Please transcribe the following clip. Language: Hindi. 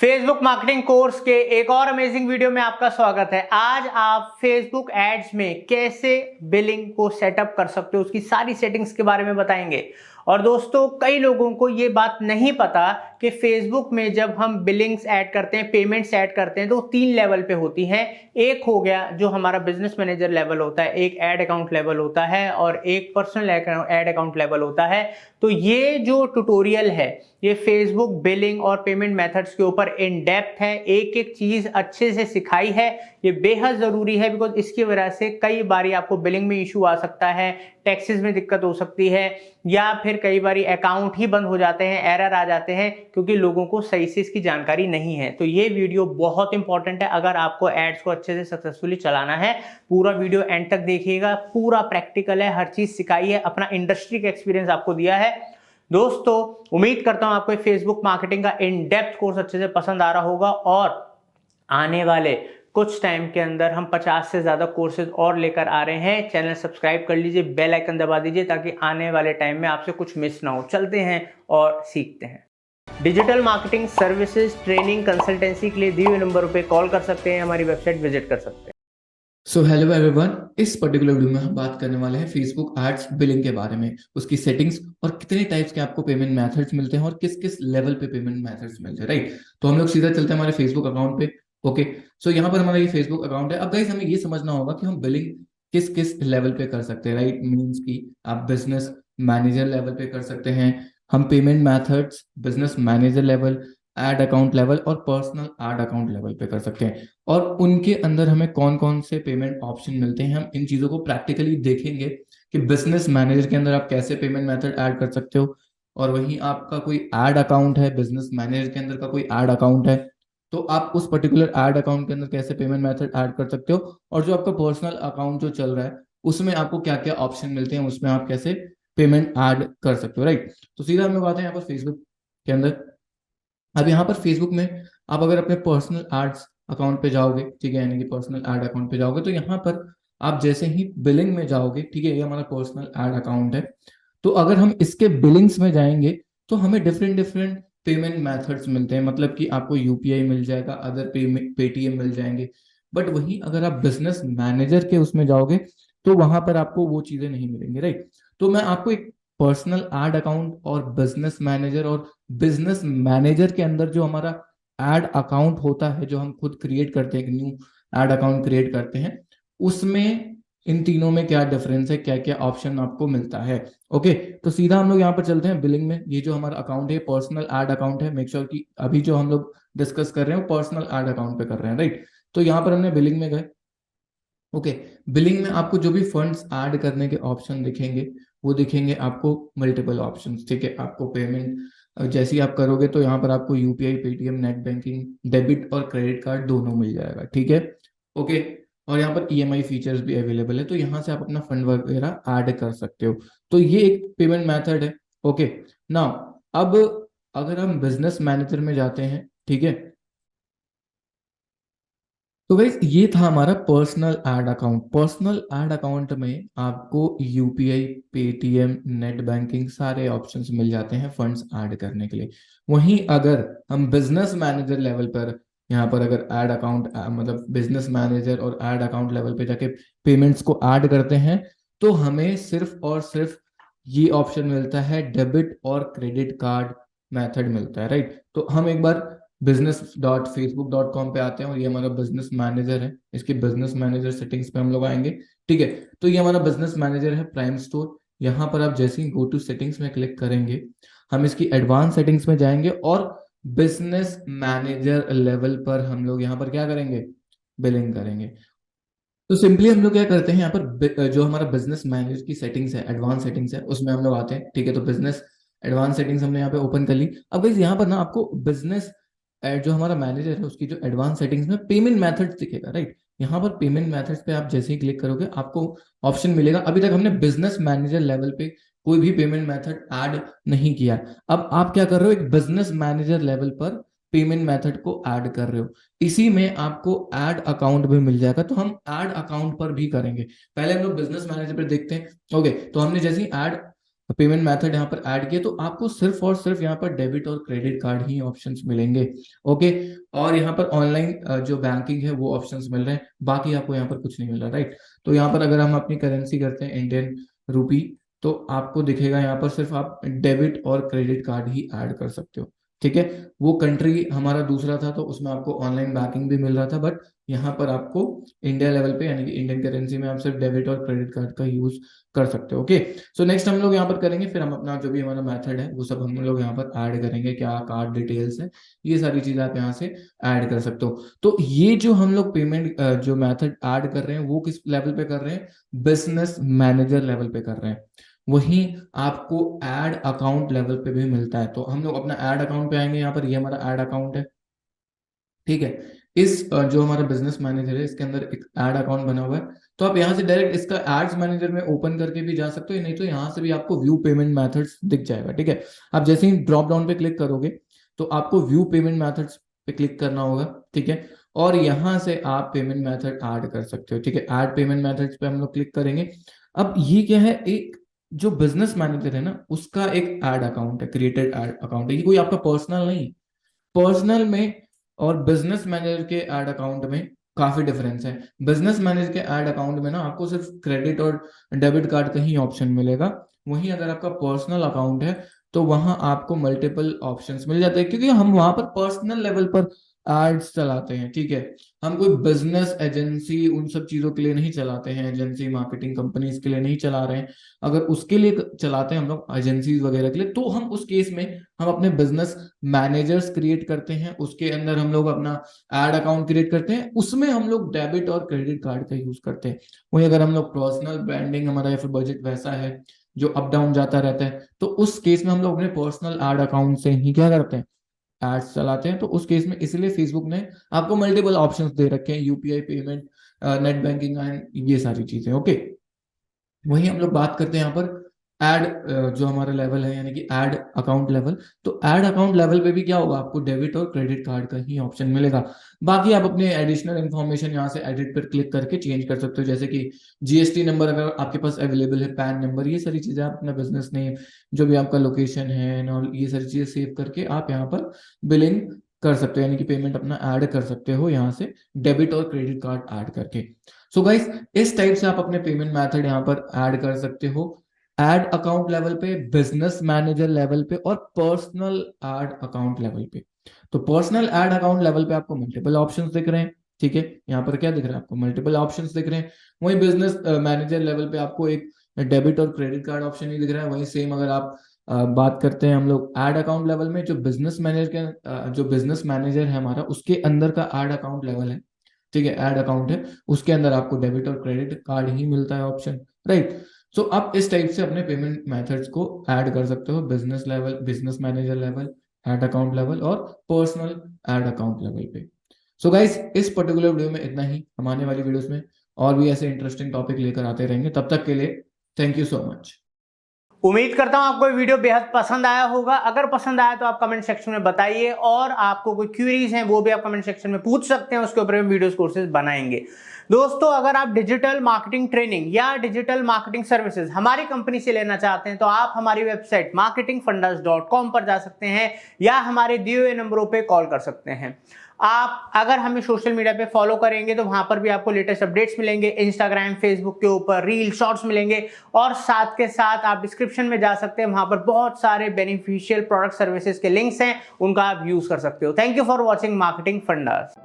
फेसबुक मार्केटिंग कोर्स के एक और अमेजिंग वीडियो में आपका स्वागत है। आज आप फेसबुक एड्स में कैसे बिलिंग को सेटअप कर सकते हो उसकी सारी सेटिंग्स के बारे में बताएंगे। और दोस्तों, कई लोगों को ये बात नहीं पता कि फेसबुक में जब हम बिलिंग्स ऐड करते हैं, पेमेंट्स ऐड करते हैं, तो 3 लेवल पे होती हैं। एक हो गया जो हमारा बिजनेस मैनेजर लेवल होता है, एक एड अकाउंट लेवल होता है और एक पर्सनल एड अकाउंट लेवल होता है। तो ये जो ट्यूटोरियल है ये फेसबुक बिलिंग और पेमेंट मेथड्स के ऊपर इन डेप्थ है, एक एक चीज अच्छे से सिखाई है। ये बेहद जरूरी है बिकॉज इसकी वजह से कई बारी आपको बिलिंग में इशू आ सकता है, टैक्सेस में दिक्कत हो सकती है, या फिर कई बारी अकाउंट ही बंद हो जाते हैं, एरर आ जाते हैं क्योंकि लोगों को सही से इसकी जानकारी नहीं है। तो ये वीडियो बहुत इंपॉर्टेंट है अगर आपको एड्स को अच्छे से सक्सेसफुली चलाना है। पूरा वीडियो एंड तक देखिएगा, पूरा प्रैक्टिकल है, हर चीज सिखाई है, अपना इंडस्ट्री का एक्सपीरियंस आपको दिया है। दोस्तों, उम्मीद करता हूं आपको फेसबुक मार्केटिंग का इन डेप्थ कोर्स अच्छे से पसंद आ रहा होगा और आने वाले कुछ टाइम के अंदर हम 50 से ज्यादा कोर्सेज और लेकर आ रहे हैं। चैनल सब्सक्राइब कर लीजिए, बेल आइकन दबा दीजिए ताकि आने वाले टाइम में आपसे कुछ मिस ना हो। चलते हैं और सीखते हैं। Digital marketing services, training, consultancy के लिए दिए हुए नंबरों पे कॉल कर सकते हैं, हमारी वेबसाइट विजिट कर सकते हैं। सो हेलो एवरीवन, इस पर्टिकुलर वीडियो में हम बात करने वाले हैं फेसबुक एड्स बिलिंग के बारे में, उसकी सेटिंग्स और कितने टाइप्स के आपको पेमेंट मेथड्स मिलते हैं और किस किस लेवल पे पेमेंट मेथड्स मिलते हैं। राइट, तो हम लोग सीधा चलते हैं हमारे फेसबुक अकाउंट पे। ओके, सो यहाँ पर हमारा ये फेसबुक अकाउंट है। अब गाइस हमें ये समझना होगा कि हम बिलिंग किस किस लेवल पे कर सकते हैं। राइट, मीन्स की आप बिजनेस मैनेजर लेवल पे कर सकते हैं। हम payment methods business manager level, ad account level और पर्सनल एड अकाउंट लेवल पे कर सकते हैं। और उनके अंदर हमें कौन कौन से पेमेंट ऑप्शन मिलते हैं, हम इन चीजों को प्रैक्टिकली देखेंगे कि बिजनेस मैनेजर के अंदर आप कैसे पेमेंट मेथड ऐड कर सकते हो, और वहीं आपका कोई ऐड अकाउंट है, बिजनेस मैनेजर के अंदर का कोई ऐड अकाउंट है, तो आप उस पर्टिकुलर ऐड अकाउंट के अंदर कैसे पेमेंट मेथड ऐड कर सकते हो, और जो आपका पर्सनल अकाउंट जो चल रहा है उसमें आपको क्या क्या ऑप्शन मिलते हैं, उसमें आप कैसे पेमेंट ऐड कर सकते हो। राइट, तो सीधा हम लोग आते हैं यहाँ पर फेसबुक के अंदर। अब यहाँ पर फेसबुक में आप अगर अपने पर्सनल एड्स अकाउंट पे जाओगे, ठीक है, यानी कि पर्सनल ऐड अकाउंट पे जाओगे, तो यहाँ पर आप जैसे ही बिलिंग में जाओगे, ठीक है, ये हमारा पर्सनल ऐड अकाउंट है। तो अगर हम इसके बिलिंग्स में जाएंगे तो हमें डिफरेंट डिफरेंट पेमेंट मेथड्स मिलते हैं, मतलब कि आपको यूपीआई मिल जाएगा, अदर पेटीएम मिल जाएंगे। बट वहीं अगर आप बिजनेस मैनेजर के उसमें जाओगे तो वहां पर आपको वो चीजें नहीं मिलेंगी। राइट, तो मैं आपको एक पर्सनल एड अकाउंट और बिजनेस मैनेजर, और बिजनेस मैनेजर के अंदर जो हमारा एड अकाउंट होता है जो हम खुद क्रिएट करते हैं, एक न्यू एड अकाउंट क्रिएट करते हैं, उसमें इन तीनों में क्या डिफरेंस है, क्या क्या ऑप्शन आपको मिलता है। ओके, तो सीधा हम लोग यहाँ पर चलते हैं बिलिंग में। ये जो हमारा अकाउंट है पर्सनल एड अकाउंट है, मेक श्योर कि अभी जो हम लोग डिस्कस कर रहे हैं पर्सनल एड अकाउंट पे कर रहे हैं। राइट, तो यहाँ पर हमने बिलिंग में गए। ओके, बिलिंग में आपको जो भी फंड्स ऐड करने के ऑप्शन दिखेंगे वो दिखेंगे आपको मल्टीपल ऑप्शंस, ठीक है। आपको पेमेंट जैसे ही आप करोगे तो यहाँ पर आपको UPI, Paytm, net banking, debit और क्रेडिट कार्ड दोनों मिल जाएगा, ठीक है। ओके, और यहाँ पर ईएमआई फीचर्स भी अवेलेबल है, तो यहाँ से आप अपना फंड वगैरह ऐड कर सकते हो। तो ये एक पेमेंट मेथड है। ओके, नाउ अब अगर हम बिजनेस मैनेजर में जाते हैं, ठीक है, तो गाइस ये था हमारा personal ad account. Personal ad account में आपको यूपीआई, पेटीएम, नेट बैंकिंग सारे ऑप्शंस मिल जाते हैं फंड्स ऐड करने के लिए। वहीं अगर हम बिजनेस मैनेजर लेवल पर, यहाँ पर अगर ऐड अकाउंट मतलब बिजनेस मैनेजर और ऐड अकाउंट लेवल पे जाके पेमेंट्स को ऐड करते हैं तो हमें सिर्फ और सिर्फ ये ऑप्शन मिलता है, डेबिट और क्रेडिट कार्ड मेथड मिलता है। राइट, तो हम एक बार business.facebook.com पे आते हैं और ये हमारा बिजनेस मैनेजर है। इसके बिजनेस मैनेजर सेटिंग्स पे हम लोग आएंगे, ठीक है। तो ये हमारा बिजनेस मैनेजर है, प्राइम स्टोर। यहाँ पर आप जैसे ही गो टू सेटिंग्स में क्लिक करेंगे हम इसकी एडवांस सेटिंग्स में जाएंगे और बिजनेस मैनेजर लेवल पर हम लोग यहाँ पर क्या करेंगे, बिलिंग करेंगे। तो सिंपली हम लोग क्या करते हैं, यहाँ पर जो हमारा बिजनेस मैनेजर की सेटिंग्स है, एडवांस सेटिंग्स है, उसमें हम लोग आते हैं, ठीक है। तो बिजनेस एडवांस सेटिंग्स हमने यहाँ पे ओपन कर ली। अब गाइस यहाँ पर ना आपको बिजनेस जो हमारा मैनेजर है उसकी जो एडवांस सेटिंग्स में पेमेंट मेथड्स दिखेगा। राइट, यहाँ पर पेमेंट मेथड्स पे आप जैसे ही क्लिक करोगे आपको ऑप्शन मिलेगा। अभी तक हमने बिजनेस मैनेजर लेवल पे कोई भी पेमेंट मेथड ऐड नहीं किया। अब आप क्या कर रहे हो, एक बिजनेस मैनेजर लेवल पर पेमेंट मेथड को ऐड कर रहे हो। इसी में आपको ऐड अकाउंट भी मिल जाएगा, तो हम ऐड अकाउंट पर भी करेंगे। पहले हम लोग बिजनेस मैनेजर पर देखते हैं। ओके, तो हमने जैसे ही ऐड पेमेंट मेथड यहाँ पर ऐड किया, तो आपको सिर्फ और सिर्फ यहाँ पर डेबिट और क्रेडिट कार्ड ही ऑप्शंस मिलेंगे। ओके, और यहाँ पर ऑनलाइन जो बैंकिंग है वो ऑप्शंस मिल रहे हैं, बाकी आपको यहाँ पर कुछ नहीं मिल रहा, राइट। तो यहाँ पर अगर हम अपनी करेंसी करते हैं इंडियन रूपी, तो आपको दिखेगा यहाँ पर सिर्फ आप डेबिट और क्रेडिट कार्ड ही ऐड कर सकते हो, ठीक है। वो कंट्री हमारा दूसरा था, तो उसमें आपको ऑनलाइन बैंकिंग भी मिल रहा था, बट यहाँ पर आपको इंडिया लेवल पे यानी कि इंडियन करेंसी में आप सिर्फ डेबिट और क्रेडिट कार्ड का यूज कर सकते हो। ओके, सो नेक्स्ट हम लोग यहाँ पर करेंगे, फिर हम अपना जो भी हमारा मेथड है वो सब हम लोग यहाँ पर ऐड करेंगे, क्या कार्ड डिटेल्स है, ये सारी चीजें आप यहाँ से ऐड कर सकते हो। तो ये जो हम लोग पेमेंट जो मेथड ऐड कर रहे हैं वो किस लेवल पे कर रहे हैं, बिजनेस मैनेजर लेवल पे कर रहे हैं। वहीं आपको ऐड अकाउंट लेवल पे भी मिलता है, तो हम लोग अपना ऐड अकाउंट पे आएंगे। यहाँ पर ये हमारा ऐड अकाउंट है, ठीक है। इस जो हमारा बिजनेस मैनेजर है इसके अंदर एक ऐड अकाउंट बना हुआ है, तो आप यहाँ से डायरेक्ट इसका एड्स मैनेजर में ओपन करके भी जा सकते हो, नहीं तो यहाँ से भी आपको व्यू पेमेंट मेथड्स दिख जाएगा, ठीक है। आप जैसे ही ड्रॉप डाउन पे क्लिक करोगे तो आपको व्यू पेमेंट मेथड्स पे क्लिक करना होगा, ठीक है, और यहाँ से आप पेमेंट मेथड ऐड कर सकते हो, ठीक है। ऐड पेमेंट मेथड्स पे हम लोग क्लिक करेंगे। अब ये क्या है, एक जो बिजनेस मैनेजर है ना उसका एक ऐड अकाउंट है, क्रिएटेड ऐड अकाउंट है, ये कोई आपका पर्सनल नहीं। पर्सनल में और बिजनेस मैनेजर के ऐड अकाउंट में काफी डिफरेंस है। बिजनेस मैनेजर के ऐड अकाउंट में ना आपको सिर्फ क्रेडिट और डेबिट कार्ड का ही ऑप्शन मिलेगा, वहीं अगर आपका पर्सनल अकाउंट है तो वहां आपको मल्टीपल ऑप्शंस मिल जाते हैं, क्योंकि हम वहां पर पर्सनल लेवल पर एड्स चलाते हैं, ठीक है। हम कोई बिजनेस एजेंसी उन सब चीजों के लिए नहीं चलाते हैं, एजेंसी मार्केटिंग कंपनीज के लिए नहीं चला रहे हैं। अगर उसके लिए चलाते हैं हम लोग एजेंसीज वगैरह के लिए, तो हम उस केस में हम अपने बिजनेस मैनेजर्स क्रिएट करते हैं, उसके अंदर हम लोग अपना एड अकाउंट क्रिएट करते हैं, उसमें हम लोग डेबिट और क्रेडिट कार्ड का यूज करते हैं। वहीं अगर हम लोग पर्सनल ब्रांडिंग हमारा या फिर बजट वैसा है जो अप डाउन जाता रहता है, तो उस केस में हम लोग अपने पर्सनल एड अकाउंट से ही क्या करते हैं, एड्स चलाते हैं। तो उस केस में इसलिए फेसबुक ने आपको मल्टीपल ऑप्शंस दे रखे हैं, UPI payment, net banking and ये सारी चीजें, ओके। वहीं हम लोग बात करते हैं यहाँ पर ऐड जो हमारा लेवल है यानी कि ऐड अकाउंट लेवल, तो ऐड अकाउंट लेवल पे भी क्या होगा, आपको डेबिट और क्रेडिट कार्ड का ही ऑप्शन मिलेगा। बाकी आप अपने एडिशनल इन्फॉर्मेशन यहाँ से एडिट पर क्लिक करके चेंज कर सकते हो, जैसे कि जीएसटी नंबर अगर आपके पास अवेलेबल है, पैन नंबर, ये सारी चीजें आप अपना बिजनेस नेम, जो भी आपका लोकेशन है और ये सारी चीजें सेव करके आप यहाँ पर बिलिंग कर सकते हो, यानी कि पेमेंट अपना ऐड कर सकते हो यहाँ से डेबिट और क्रेडिट कार्ड ऐड करके। सो गाइस, इस टाइप से आप अपने पेमेंट मेथड यहाँ पर ऐड कर सकते हो, ऐड अकाउंट लेवल पे, बिजनेस मैनेजर लेवल पे और पर्सनल ऐड अकाउंट लेवल पे। तो पर्सनल ऐड अकाउंट लेवल पे आपको मल्टीपल ऑप्शंस दिख रहे हैं, ठीक है। यहाँ पर क्या दिख रहा है, आपको मल्टीपल ऑप्शंस दिख रहे हैं। वहीं बिजनेस मैनेजर लेवल पे आपको एक डेबिट और क्रेडिट कार्ड ऑप्शन ही दिख रहा है। वहीं सेम अगर आप बात करते हैं हम लोग ऐड अकाउंट लेवल में, जो बिजनेस मैनेजर के जो बिजनेस मैनेजर है हमारा उसके अंदर का ऐड अकाउंट लेवल है, ठीक है, ऐड अकाउंट है, उसके अंदर आपको डेबिट और क्रेडिट कार्ड ही मिलता है ऑप्शन, राइट। सो आप इस टाइप से अपने पेमेंट मेथड्स को ऐड कर सकते हो, business level, business manager level, add account level और पर्सनल ऐड अकाउंट लेवल पे। सो गाइस, इस पर्टिकुलर वीडियो में इतना ही। हम आने वाली वीडियोस में और भी ऐसे इंटरेस्टिंग टॉपिक लेकर आते रहेंगे, तब तक के लिए थैंक यू सो मच। उम्मीद करता हूं आपको ये वीडियो बेहद पसंद आया होगा। अगर पसंद आया तो आप कमेंट सेक्शन में बताइए, और आपको कोई क्वेरीज हैं वो भी आप कमेंट सेक्शन में पूछ सकते हैं, उसके ऊपर हम वीडियोस कोर्सेज बनाएंगे। दोस्तों, अगर आप डिजिटल मार्केटिंग ट्रेनिंग या डिजिटल मार्केटिंग सर्विसेज हमारी कंपनी से लेना चाहते हैं तो आप हमारी वेबसाइट marketingfundas.com पर जा सकते हैं या हमारे दिए हुए नंबरों पर कॉल कर सकते हैं। आप अगर हमें सोशल मीडिया पे फॉलो करेंगे तो वहां पर भी आपको लेटेस्ट अपडेट्स मिलेंगे, इंस्टाग्राम, फेसबुक के ऊपर रील, शॉर्ट्स मिलेंगे, और साथ के साथ आप डिस्क्रिप्शन में जा सकते हैं, वहां पर बहुत सारे बेनिफिशियल प्रोडक्ट सर्विसेज के लिंक्स हैं, उनका आप यूज कर सकते हो। Thank you for watching marketing fundas.